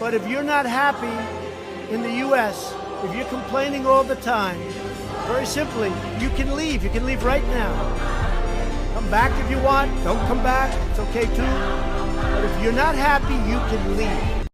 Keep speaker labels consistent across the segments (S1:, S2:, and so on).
S1: But if you're not happy in the U.S., if you're complaining all the time, very simply, you can leave. You can leave right now. Come back if you want. Don't come back. It's okay too. But if you're not happy, you can leave.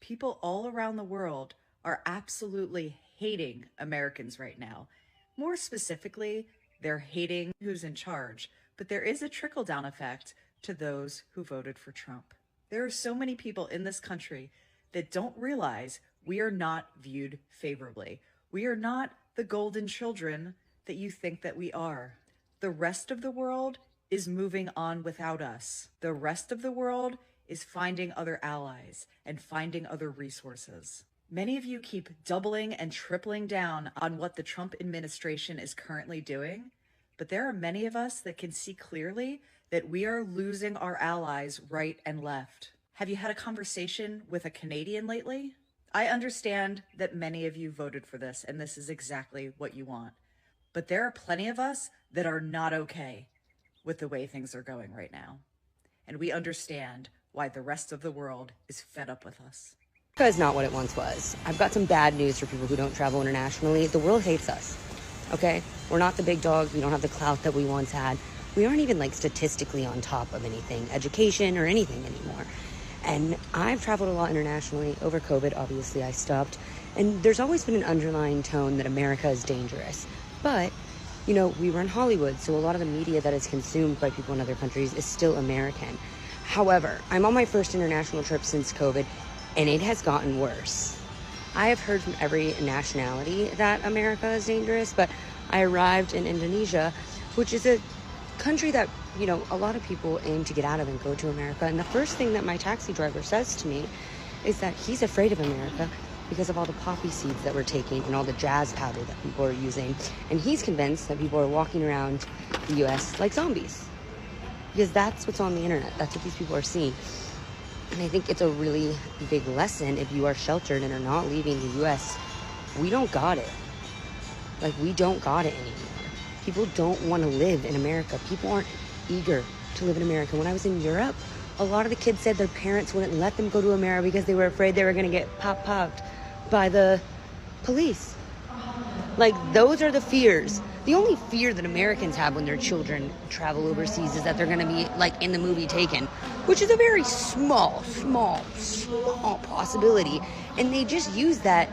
S2: People all around the world are absolutely hating Americans right now. More specifically, they're hating who's in charge. But there is a trickle-down effect to those who voted for Trump. There are so many people in this country that don't realize we are not viewed favorably. We are not the golden children that you think that we are. The rest of the world is moving on without us. The rest of the world is finding other allies and finding other resources. Many of you keep doubling and tripling down on what the Trump administration is currently doing, but there are many of us that can see clearly that we are losing our allies right and left. Have you had a conversation with a Canadian lately? I understand that many of you voted for this, and this is exactly what you want. But there are plenty of us that are not okay with the way things are going right now. And we understand why the rest of the world is fed up with us.
S3: America is not what it once was. I've got some bad news for people who don't travel internationally. The world hates us, okay? We're not the big dogs. We don't have the clout that we once had. We aren't even like statistically on top of anything, education or anything anymore. And I've traveled a lot internationally. Over COVID, obviously, I stopped. And there's always been an underlying tone that America is dangerous. But, you know, we run Hollywood, so a lot of the media that is consumed by people in other countries is still American. However, I'm on my first international trip since COVID, and it has gotten worse. I have heard from every nationality that America is dangerous, but I arrived in Indonesia, which is a country that, you know, a lot of people aim to get out of and go to America. And the first thing that my taxi driver says to me is that he's afraid of America because of all the poppy seeds that we're taking and all the jazz powder that people are using. And he's convinced that people are walking around the US like zombies, because that's what's on the internet. That's what these people are seeing. And I think it's a really big lesson if you are sheltered and are not leaving the US. We don't got it. Like, we don't got it anymore. People don't want to live in America. People aren't eager to live in America. When I was in Europe, a lot of the kids said their parents wouldn't let them go to America because they were afraid they were going to get popped by the police. Like, those are the fears. The only fear that Americans have when their children travel overseas is that they're going to be, like in the movie Taken, which is a very small possibility. And they just use that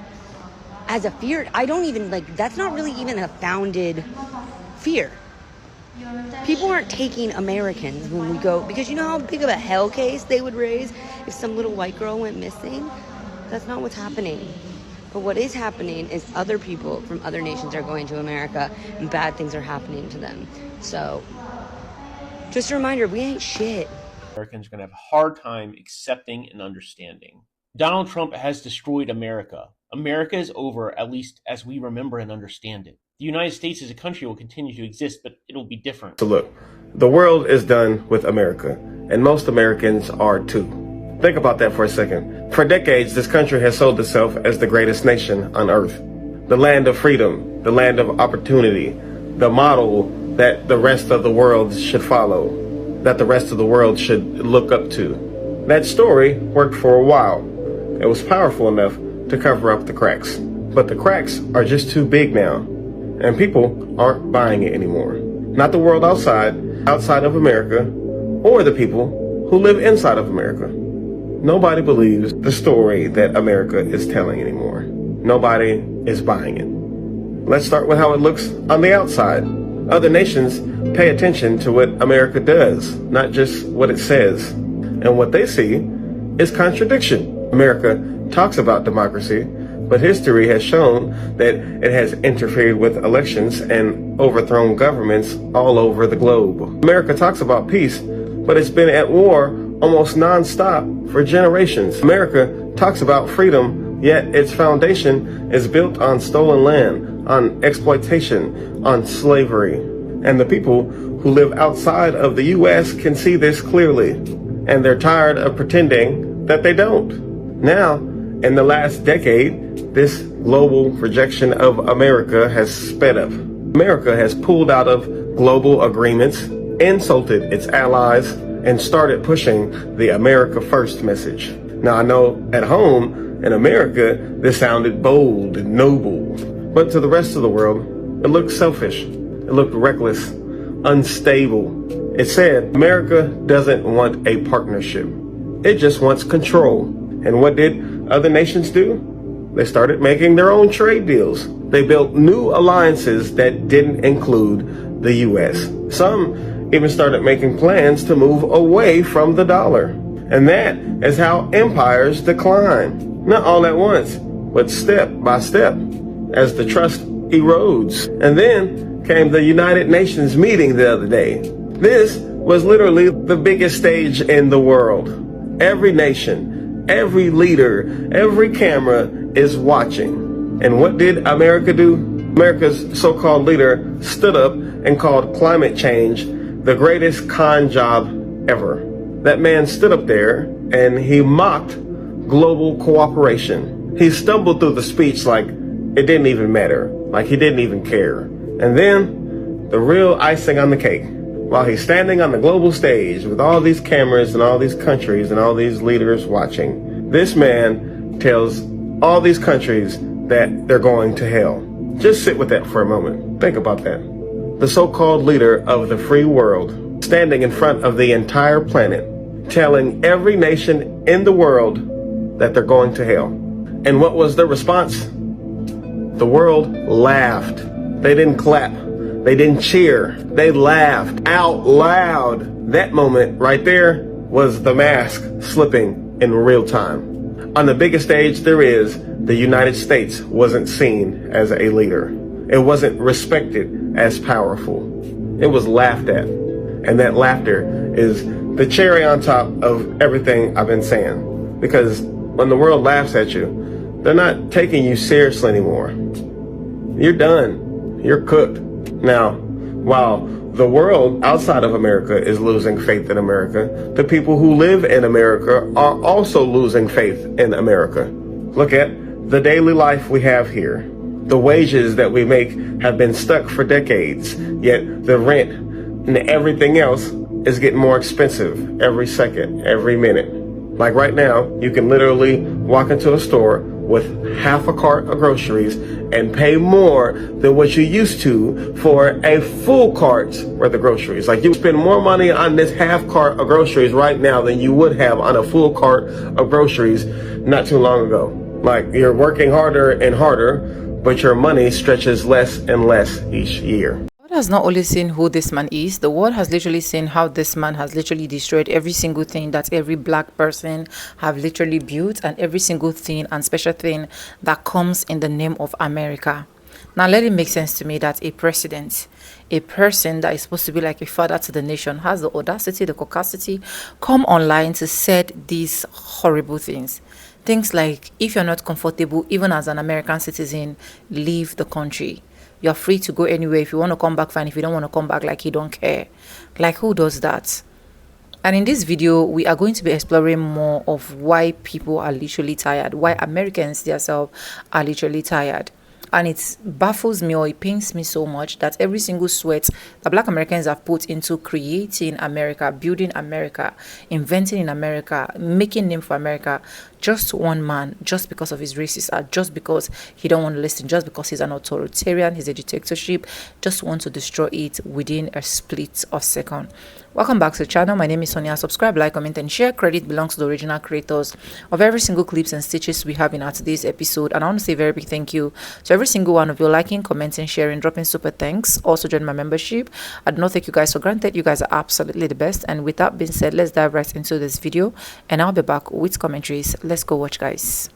S3: as a fear. I don't even, like, that's not really even a founded fear. People aren't taking Americans when we go, because you know how big of a hell case they would raise if some little white girl went missing? That's not what's happening. But what is happening is other people from other nations are going to America and bad things are happening to them. So, just a reminder, we ain't shit.
S4: Americans are going to have a hard time accepting and understanding. Donald Trump has destroyed America. America is over, at least as we remember and understand it. The United States as a country will continue to exist, but it'll be different.
S5: So look, the world is done with America, and most Americans are too. Think about that for a second. For decades, this country has sold itself as the greatest nation on earth. The land of freedom, the land of opportunity, the model that the rest of the world should follow, that the rest of the world should look up to. That story worked for a while. It was powerful enough to cover up the cracks. But the cracks are just too big now, and people aren't buying it anymore. Not the world outside of America, or the people who live inside of America. Nobody believes the story that America is telling anymore. Nobody is buying it. Let's start with how it looks on the outside. Other nations pay attention to what America does, not just what it says. And what they see is contradiction. America talks about democracy, but history has shown that it has interfered with elections and overthrown governments all over the globe. America talks about peace, but it's been at war almost non-stop for generations. America talks about freedom, yet its foundation is built on stolen land, on exploitation, on slavery. And the people who live outside of the U.S. can see this clearly, and they're tired of pretending that they don't. Now, in the last decade, this global projection of America has sped up. America has pulled out of global agreements, insulted its allies, and started pushing the America First message. Now, I know at home in America, this sounded bold and noble, but to the rest of the world, it looked selfish. It looked reckless, unstable. It said America doesn't want a partnership. It just wants control. And what did other nations do? They started making their own trade deals. They built new alliances that didn't include the U.S. Some even started making plans to move away from the dollar. And that is how empires decline. Not all at once, but step by step, as the trust erodes. And then came the United Nations meeting the other day. This was literally the biggest stage in the world. Every nation, every leader, every camera is watching. And what did America do? America's so-called leader stood up and called climate change the greatest con job ever. That man stood up there and he mocked global cooperation. He stumbled through the speech like it didn't even matter, like he didn't even care. And then the real icing on the cake, while he's standing on the global stage with all these cameras and all these countries and all these leaders watching, this man tells all these countries that they're going to hell. Just sit with that for a moment. Think about that. The so-called leader of the free world, standing in front of the entire planet, telling every nation in the world that they're going to hell. And what was the response? The world laughed. They didn't clap. They didn't cheer. They laughed out loud. That moment right there was the mask slipping in real time. On the biggest stage there is, the United States wasn't seen as a leader. It wasn't respected as powerful. It was laughed at. And that laughter is the cherry on top of everything I've been saying. Because when the world laughs at you, they're not taking you seriously anymore. You're done. You're cooked. Now, while the world outside of America is losing faith in America, the people who live in America are also losing faith in America. Look at the daily life we have here. The wages that we make have been stuck for decades, yet the rent and everything else is getting more expensive every second, every minute. Like right now, you can literally walk into a store with half a cart of groceries and pay more than what you used to for a full cart's worth of groceries. Like you spend more money on this half cart of groceries right now than you would have on a full cart of groceries not too long ago. Like you're working harder and harder, but your money stretches less and less each year.
S6: The world has not only seen who this man is, the world has literally seen how this man has literally destroyed every single thing that every black person have literally built, and every single thing and special thing that comes in the name of America. Now let it make sense to me that a president, a person that is supposed to be like a father to the nation, has the audacity, the caucasity, come online to said these horrible things. Things like, if you're not comfortable, even as an American citizen, leave the country. You're free to go anywhere. If you want to come back, fine. If you don't want to come back, like, you don't care. Like, who does that? And in this video, we are going to be exploring more of why people are literally tired, why Americans themselves are literally tired. And it baffles me, or it pains me so much, that every single sweat that Black Americans have put into creating America, building America, inventing in America, making name for America, just one man, just because of his racism, just because he don't want to listen, just because he's an authoritarian, he's a dictatorship, just want to destroy it within a split of a second. Welcome back to the channel. My name is Sonia. Subscribe, like, comment, and share. Credit belongs to the original creators of every single clips and stitches we have in our today's episode. And I want to say a very big thank you to every single one of you liking, commenting, sharing, dropping super thanks. Also join my membership. I do not take you guys for granted. You guys are absolutely the best. And with that being said, let's dive right into this video, and I'll be back with commentaries. Let's go watch, guys.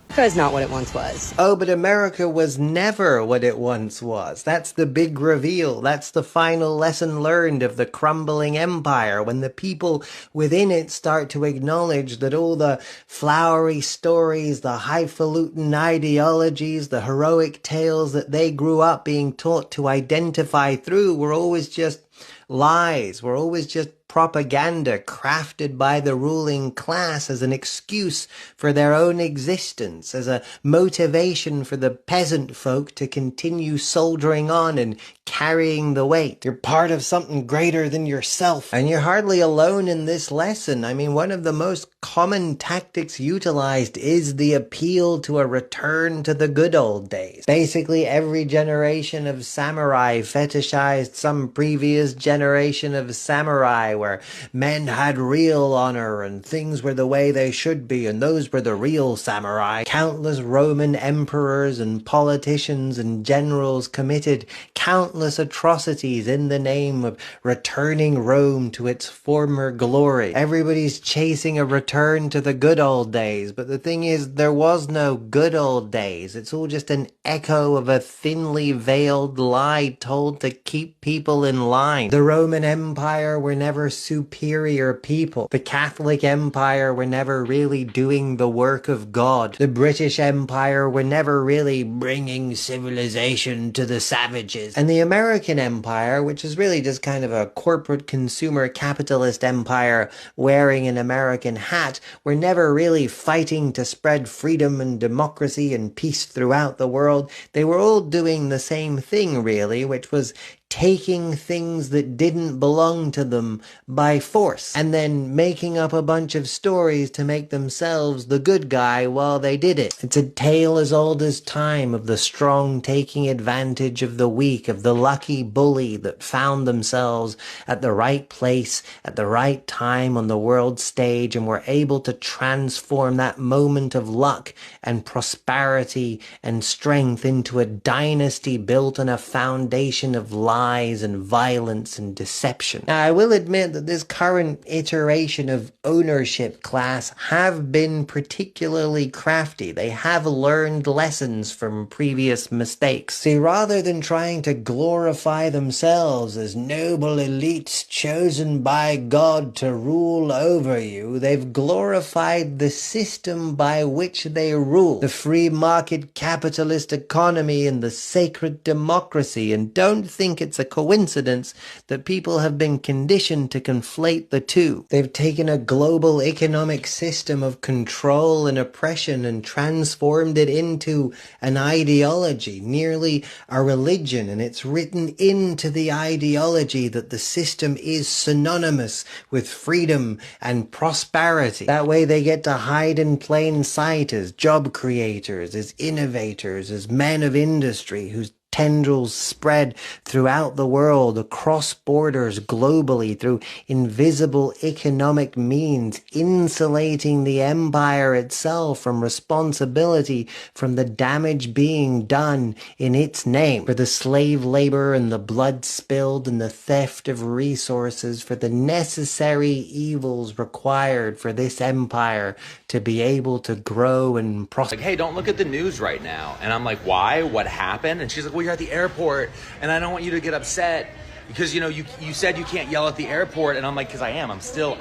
S3: America is not what it once was.
S7: Oh, but America was never what it once was. That's the big reveal. That's the final lesson learned of the crumbling empire, when the people within it start to acknowledge that all the flowery stories, the highfalutin ideologies, the heroic tales that they grew up being taught to identify through were always just lies, were always just propaganda crafted by the ruling class as an excuse for their own existence, as a motivation for the peasant folk to continue soldiering on and carrying the weight. You're part of something greater than yourself. And you're hardly alone in this lesson. I mean, one of the most common tactics utilized is the appeal to a return to the good old days. Basically, every generation of samurai fetishized some previous generation of samurai, where men had real honor and things were the way they should be, and those were the real samurai. Countless Roman emperors and politicians and generals committed countless atrocities in the name of returning Rome to its former glory. Everybody's chasing a return to the good old days, but the thing is, there was no good old days. It's all just an echo of a thinly veiled lie told to keep people in line. The Roman Empire were never superior people. The Catholic Empire were never really doing the work of God. The British Empire were never really bringing civilization to the savages. And the American Empire, which is really just kind of a corporate consumer capitalist empire wearing an American hat, were never really fighting to spread freedom and democracy and peace throughout the world. They were all doing the same thing, really, which was taking things that didn't belong to them by force, and then making up a bunch of stories to make themselves the good guy while they did it. It's a tale as old as time of the strong taking advantage of the weak, of the lucky bully that found themselves at the right place, at the right time on the world stage, and were able to transform that moment of luck and prosperity and strength into a dynasty built on a foundation of lies and violence and deception. Now, I will admit that this current iteration of ownership class have been particularly crafty. They have learned lessons from previous mistakes. See, rather than trying to glorify themselves as noble elites chosen by God to rule over you, they've glorified the system by which they rule, the free market capitalist economy and the sacred democracy, and don't think it's a coincidence that people have been conditioned to conflate the two. They've taken a global economic system of control and oppression and transformed it into an ideology, nearly a religion, and it's written into the ideology that the system is synonymous with freedom and prosperity. That way they get to hide in plain sight as job creators, as innovators, as men of industry whose tendrils spread throughout the world, across borders, globally, through invisible economic means, insulating the empire itself from responsibility from the damage being done in its name, for the slave labor and the blood spilled and the theft of resources, for the necessary evils required for this empire to be able to grow and prosper.
S8: Like, hey, don't look at the news right now. And I'm like, why? What happened? And she's like, well, you're at the airport, and I don't want you to get upset because, you know, you said you can't yell at the airport. And I'm like, because I am. I'm still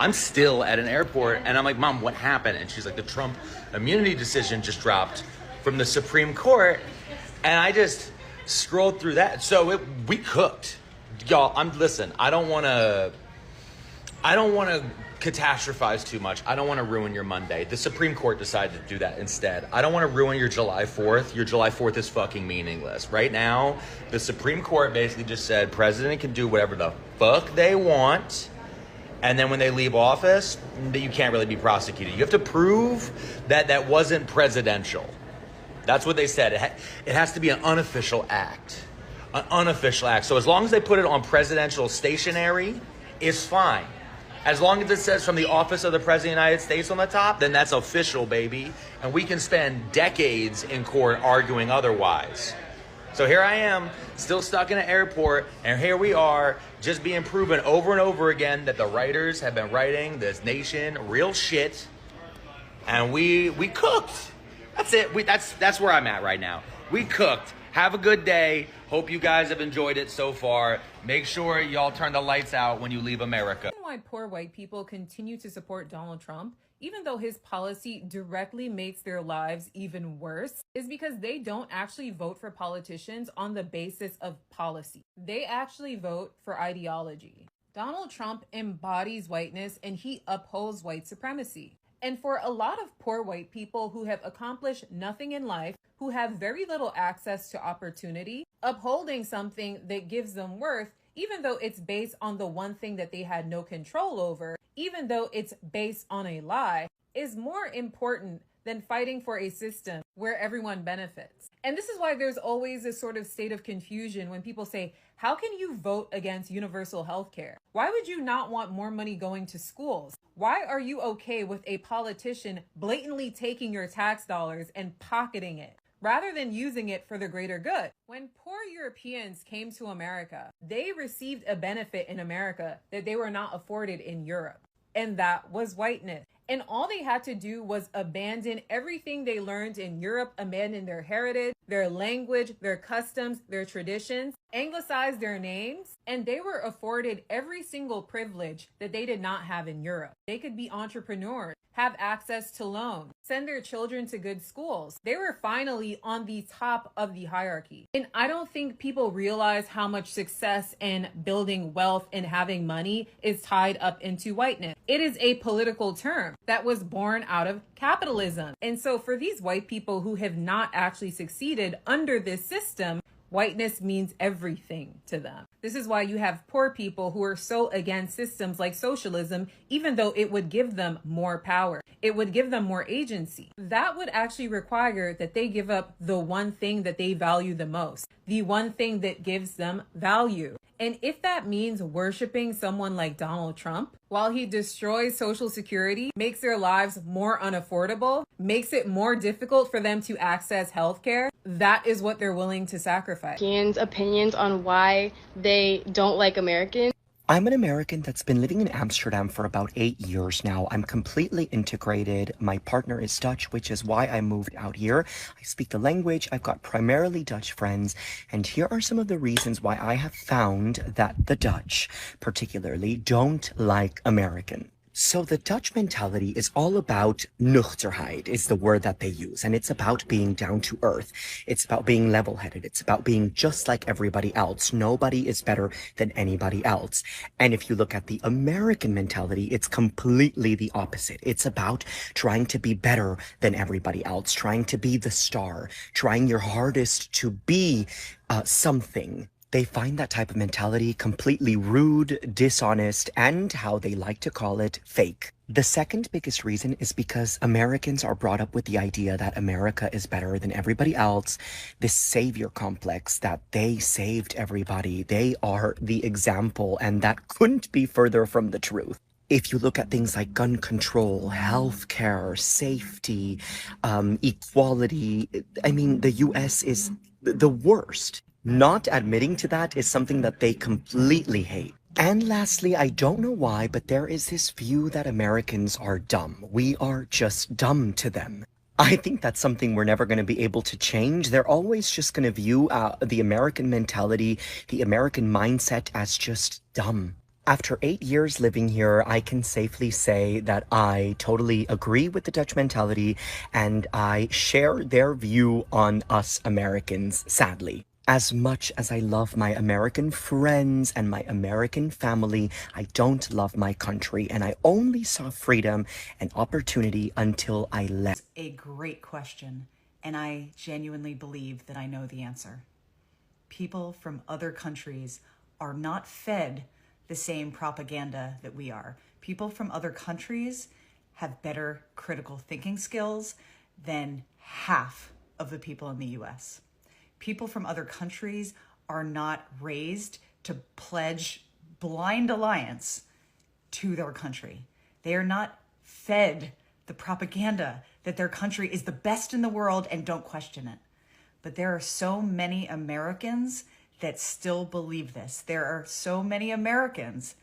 S8: at an airport. And I'm like, Mom, what happened? And she's like, the Trump immunity decision just dropped from the Supreme Court. And I just scrolled through that. So we cooked. Y'all, listen, I don't want to catastrophize too much. I don't want to ruin your Monday. The Supreme Court decided to do that instead. I don't want to ruin your July 4th. Your July 4th is fucking meaningless. Right now, the Supreme Court basically just said president can do whatever the fuck they want. And then when they leave office, you can't really be prosecuted. You have to prove that that wasn't presidential. That's what they said. It has to be an unofficial act. An unofficial act. So as long as they put it on presidential stationery, it's fine. As long as it says from the office of the President of the United States on the top, then that's official, baby. And we can spend decades in court arguing otherwise. So here I am, still stuck in an airport, and here we are, just being proven over and over again that the writers have been writing this nation real shit, and we cooked. That's it. That's where I'm at right now. We cooked. Have a good day. Hope you guys have enjoyed it so far. Make sure y'all turn the lights out when you leave America.
S9: Why poor white people continue to support Donald Trump, even though his policy directly makes their lives even worse, is because they don't actually vote for politicians on the basis of policy. They actually vote for ideology. Donald Trump embodies whiteness and he upholds white supremacy. And for a lot of poor white people who have accomplished nothing in life, who have very little access to opportunity, upholding something that gives them worth, even though it's based on the one thing that they had no control over, even though it's based on a lie, is more important than fighting for a system where everyone benefits. And this is why there's always this sort of state of confusion when people say, how can you vote against universal health care? Why would you not want more money going to schools? Why are you okay with a politician blatantly taking your tax dollars and pocketing it, rather than using it for the greater good? When poor Europeans came to America, they received a benefit in America that they were not afforded in Europe, and that was whiteness. And all they had to do was abandon everything they learned in Europe, abandon their heritage, their language, their customs, their traditions, anglicize their names, and they were afforded every single privilege that they did not have in Europe. They could be entrepreneurs, have access to loans, send their children to good schools. They were finally on the top of the hierarchy. And I don't think people realize how much success in building wealth and having money is tied up into whiteness. It is a political term that was born out of capitalism. And so for these white people who have not actually succeeded under this system, whiteness means everything to them. This is why you have poor people who are so against systems like socialism, even though it would give them more power. It would give them more agency. That would actually require that they give up the one thing that they value the most, the one thing that gives them value. And if that means worshiping someone like Donald Trump, while he destroys Social Security, makes their lives more unaffordable, makes it more difficult for them to access healthcare, that is what they're willing to sacrifice.
S10: Opinions on why they don't like Americans.
S11: I'm an American that's been living in Amsterdam for about 8 years now. I'm completely integrated. My partner is Dutch, which is why I moved out here. I speak the language. I've got primarily Dutch friends. And here are some of the reasons why I have found that the Dutch, particularly, don't like Americans. So the Dutch mentality is all about nuchterheid is the word that they use. And it's about being down to earth. It's about being level-headed. It's about being just like everybody else. Nobody is better than anybody else. And if you look at the American mentality, it's completely the opposite. It's about trying to be better than everybody else, trying to be the star, trying your hardest to be something. They find that type of mentality completely rude, dishonest, and how they like to call it, fake. The second biggest reason is because Americans are brought up with the idea that America is better than everybody else, this savior complex that they saved everybody. They are the example, and that couldn't be further from the truth. If you look at things like gun control, healthcare, safety, equality, I mean, the US is the worst. Not admitting to that is something that they completely hate. And lastly, I don't know why, but there is this view that Americans are dumb. We are just dumb to them. I think that's something we're never going to be able to change. They're always just going to view the American mentality, the American mindset as just dumb. After 8 years living here, I can safely say that I totally agree with the Dutch mentality, and I share their view on us Americans, sadly. As much as I love my American friends and my American family, I don't love my country, and I only saw freedom and opportunity until I left.
S2: A great question, and I genuinely believe that I know the answer. People from other countries are not fed the same propaganda that we are. People from other countries have better critical thinking skills than half of the people in the US. People from other countries are not raised to pledge blind alliance to their country. They are not fed the propaganda that their country is the best in the world and don't question it. But there are so many Americans that still believe this. There are so many Americans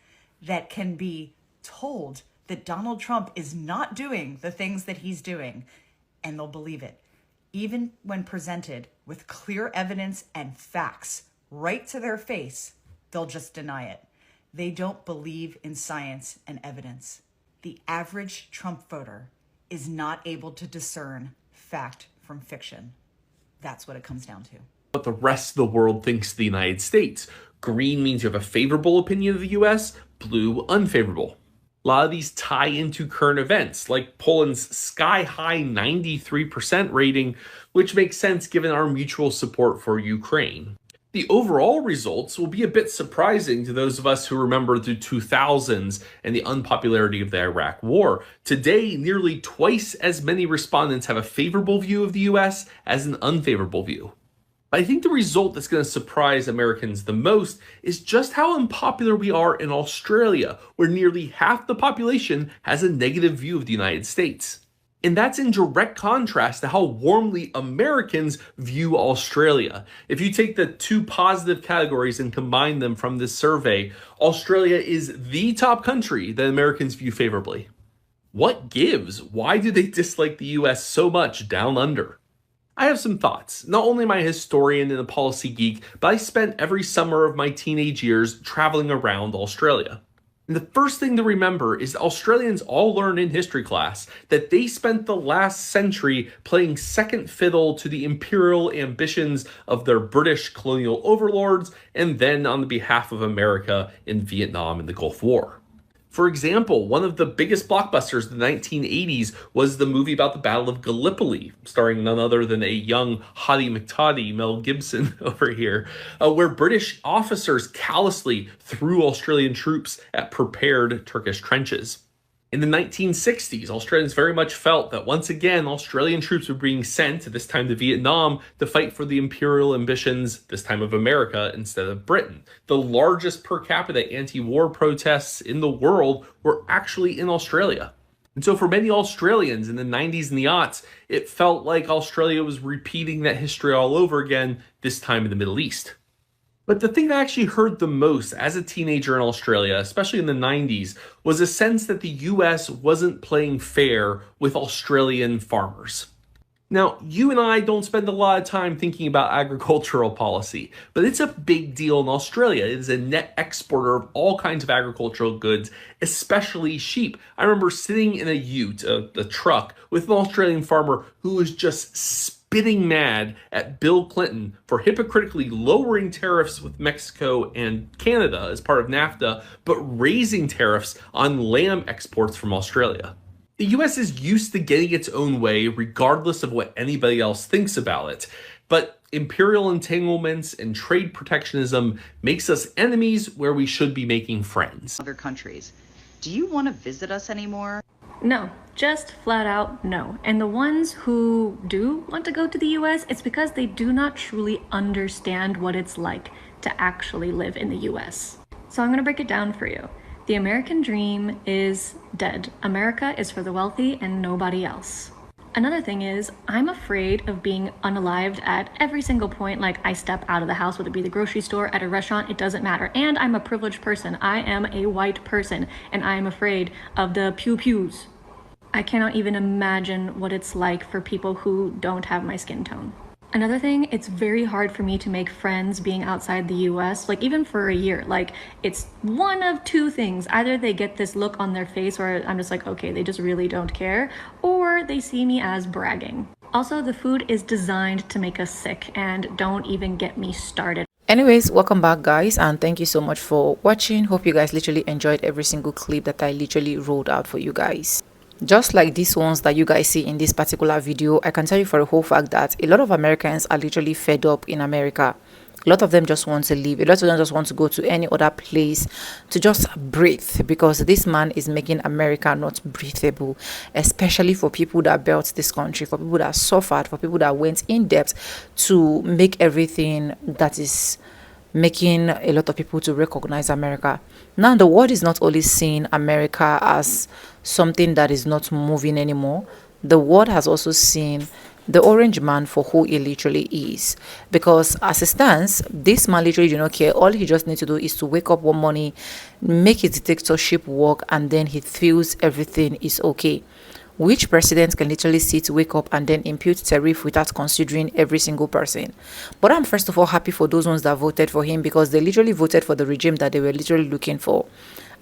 S2: that can be told that Donald Trump is not doing the things that he's doing, and they'll believe it. Even when presented with clear evidence and facts right to their face, they'll just deny it. They don't believe in science and evidence. The average Trump voter is not able to discern fact from fiction. That's what it comes down to.
S12: What the rest of the world thinks of the United States. Green means you have a favorable opinion of the US, blue, unfavorable. A lot of these tie into current events, like Poland's sky-high 93% rating, which makes sense given our mutual support for Ukraine. The overall results will be a bit surprising to those of us who remember the 2000s and the unpopularity of the Iraq War. Today, nearly twice as many respondents have a favorable view of the US as an unfavorable view. I think the result that's going to surprise Americans the most is just how unpopular we are in Australia, where nearly half the population has a negative view of the United States. And that's in direct contrast to how warmly Americans view Australia. If you take the two positive categories and combine them from this survey, Australia is the top country that Americans view favorably. What gives? Why do they dislike the US so much down under? I have some thoughts. Not only am I a historian and a policy geek, but I spent every summer of my teenage years traveling around Australia. And the first thing to remember is that Australians all learned in history class that they spent the last century playing second fiddle to the imperial ambitions of their British colonial overlords and then on the behalf of America in Vietnam and the Gulf War. For example, one of the biggest blockbusters of the 1980s was the movie about the Battle of Gallipoli, starring none other than a young Hottie McToddy, Mel Gibson over here, where British officers callously threw Australian troops at prepared Turkish trenches. In the 1960s, Australians very much felt that once again, Australian troops were being sent, this time to Vietnam, to fight for the imperial ambitions, this time of America instead of Britain. The largest per capita anti-war protests in the world were actually in Australia. And so for many Australians in the 90s and the aughts, it felt like Australia was repeating that history all over again, this time in the Middle East. But the thing that I actually heard the most as a teenager in Australia, especially in the 90s, was a sense that the US wasn't playing fair with Australian farmers. Now, you and I don't spend a lot of time thinking about agricultural policy, but it's a big deal in Australia. It is a net exporter of all kinds of agricultural goods, especially sheep. I remember sitting in a ute, a truck, with an Australian farmer who was just spitting mad at Bill Clinton for hypocritically lowering tariffs with Mexico and Canada as part of NAFTA, but raising tariffs on lamb exports from Australia. The US is used to getting its own way regardless of what anybody else thinks about it, but imperial entanglements and trade protectionism makes us enemies where we should be making friends.
S2: Other countries. Do you want to visit us anymore?
S13: No, just flat out no. And the ones who do want to go to the US, it's because they do not truly understand what it's like to actually live in the US. So I'm going to break it down for you. The American dream is dead. America is for the wealthy and nobody else. Another thing is, I'm afraid of being unalived at every single point. Like, I step out of the house, whether it be the grocery store, at a restaurant, it doesn't matter. And I'm a privileged person. I am a white person, and I am afraid of the pew-pews. I cannot even imagine what it's like for people who don't have my skin tone. Another thing, it's very hard for me to make friends being outside the US, like even for a year. Like, it's one of two things. Either they get this look on their face where I'm just like, okay, they just really don't care, or they see me as bragging. Also, the food is designed to make us sick, and don't even get me started.
S6: Anyways, welcome back guys, and thank you so much for watching. Hope you guys literally enjoyed every single clip that I literally rolled out for you guys. Just like these ones that you guys see in this particular video, I can tell you for a whole fact that a lot of Americans are literally fed up in America. A lot of them just want to leave. A lot of them just want to go to any other place to just breathe, because this man is making America not breathable, especially for people that built this country, for people that suffered, for people that went in depth to make everything that is making a lot of people to recognize America. Now the world is not only seeing America as something that is not moving anymore, the world has also seen the orange man for who he literally is. Because as it stands, this man literally do not care. All he just needs to do is to wake up one morning, make his dictatorship work, and then he feels everything is okay. Which president can literally sit, wake up, and then impute tariff without considering every single person? But I'm first of all happy for those ones that voted for him, because they literally voted for the regime that they were literally looking for.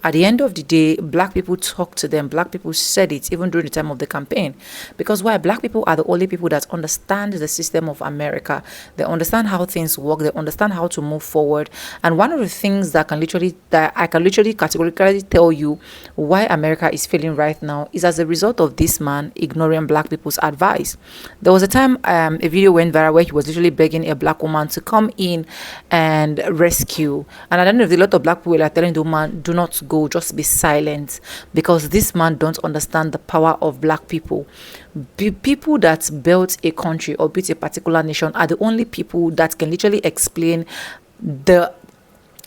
S6: At the end of the day, black people talked to them. Black people said it even during the time of the campaign. Because why? Black people are the only people that understand the system of America. They understand how things work. They understand how to move forward. And one of the things that I can literally categorically tell you why America is failing right now is as a result of this man ignoring black people's advice. There was a time a video went viral where he was literally begging a black woman to come in and rescue. And at the end of the day, a lot of black people were like telling the woman, do not go, just be silent, because this man don't understand the power of black people. People that built a country or built a particular nation are the only people that can literally explain the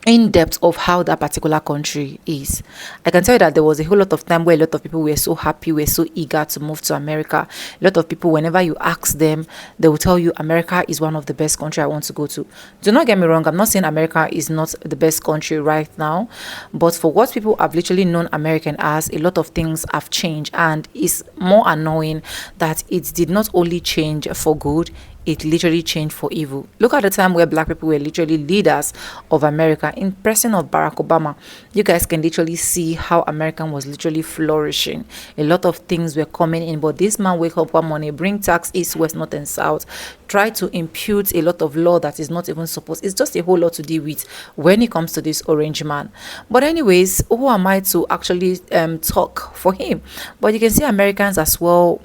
S6: in depth of how that particular country is. I can tell you that there was a whole lot of time where a lot of people were so happy, were so eager to move to America. A lot of people, whenever you ask them, they will tell you America is one of the best country I want to go to. Do not get me wrong, I'm not saying America is not the best country right now, but for what people have literally known American as, a lot of things have changed, and it's more annoying that it did not only change for good, it literally changed for evil. Look at the time where black people were literally leaders of America in person of Barack Obama. You guys can literally see how America was literally flourishing. A lot of things were coming in, but this man wake up one morning, bring tax east, west, north, and south, try to impute a lot of law that is not even supposed. It's just a whole lot to deal with when it comes to this orange man. But anyways, who am I to actually talk for him? But you can see Americans as well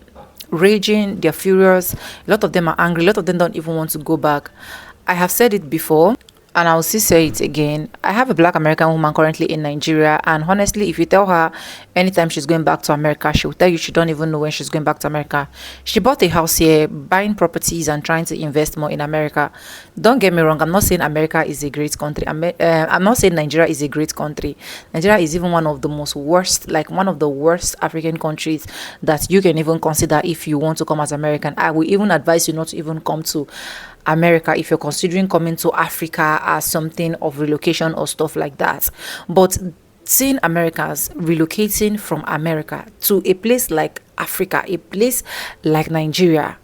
S6: raging, they're furious. A lot of them are angry. A lot of them don't even want to go back. I have said it before, and I'll still say it again. I have a black American woman currently in Nigeria, and honestly, if you tell her anytime she's going back to America, she will tell you she don't even know when she's going back to America. She bought a house here, buying properties and trying to invest more in America. Don't get me wrong, I'm not saying America is a great country. I'm not saying Nigeria is a great country. Nigeria is even one of the one of the worst African countries that you can even consider if you want to come as American. I will even advise you not to even come to America if you're considering coming to Africa as something of relocation or stuff like that. But seeing Americans relocating from America to a place like Africa, a place like Nigeria,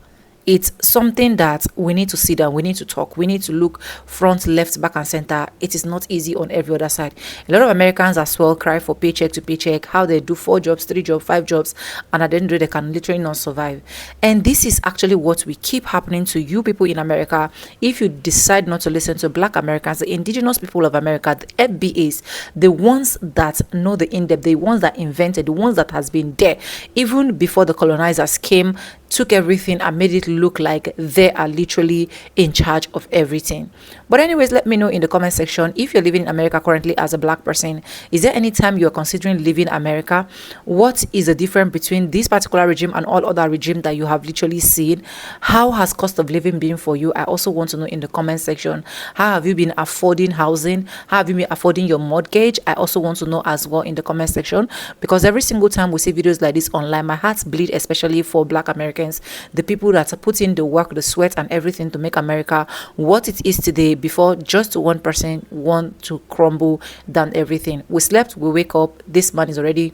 S6: it's something that we need to sit down, we need to talk, we need to look front, left, back, and center. It is not easy on every other side. A lot of Americans as well cry for paycheck to paycheck, how they do 4 jobs, 3 jobs, 5 jobs, and at the end of the day, they can literally not survive. And this is actually what we keep happening to you people in America. If you decide not to listen to black Americans, the indigenous people of America, the FBAs, the ones that know the in-depth, the ones that invented, the ones that has been there even before the colonizers came, took everything and made it look like they are literally in charge of everything. But anyways, let me know in the comment section if you're living in America currently as a black person. Is there any time you're considering leaving America? What is the difference between this particular regime and all other regimes that you have literally seen? How has cost of living been for you? I also want to know in the comment section. How have you been affording housing? How have you been affording your mortgage? I also want to know as well in the comment section, because every single time we see videos like this online, my heart bleeds, especially for black Americans, the people that are putting the work, the sweat, and everything to make America what it is today, before just one person want to crumble down everything. We slept, we wake up, this man is already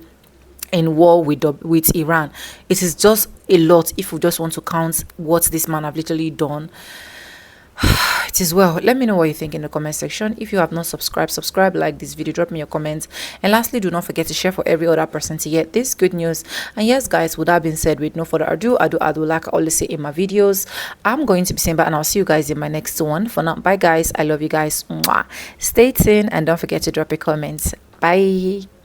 S6: in war with Iran. It is just a lot if we just want to count what this man have literally done. It is well. Let me know what you think in the comment section. If you have not subscribe, like this video, drop me your comments, and lastly, do not forget to share for every other person to get this good news. And yes guys, with that being said, with no further ado, like I always say in my videos, I'm going to be saying bye, and I'll see you guys in my next one. For now, bye guys, I love you guys. Mwah. Stay tuned and don't forget to drop a comment. Bye.